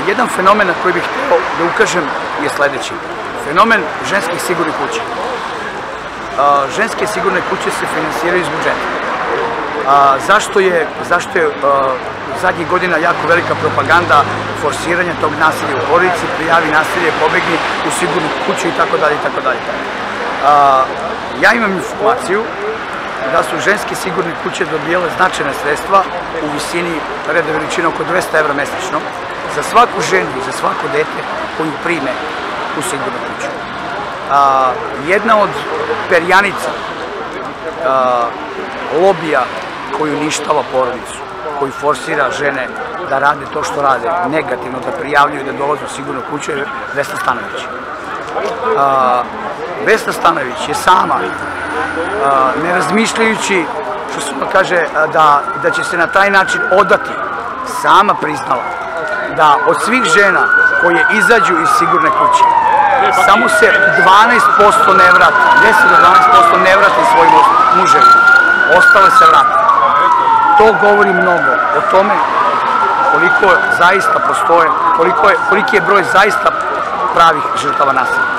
Jedan fenomen na koji bih htio da ukažem je sledeći. Fenomen ženskih sigurnih kuća. Ženske sigurne kuće se finansiraju iz budžeta. Zašto je zadnjih godina jako velika propaganda forsiranja tog nasilja u porodici, prijavi nasilje, pobegni u sigurnu kuću itd. Ja imam informaciju da su ženske sigurne kuće dobijale značajna sredstva u visini reda veličine oko 200 evra mesečno za svaku ženu i za svako dete koju prime u sigurnu kuću. Jedna od perjanica lobija koji uništava porodicu, koji forsira žene da rade to što rade, negativno, da prijavljuju, da dolaze u sigurnu kuću, je Vesna Stanojević. Vesna Stanojević je sama, ne razmišljajući, što se ona kaže, da će se na taj način odati, sama priznala da od svih žena koje izađu iz sigurne kuće, samo se 12% ne vrati, 10 do 12% ne vrati svojim muževima, ostale se vrati. To govori mnogo o tome koliko zaista postoje, koliki je broj zaista pravih žrtava nasilja.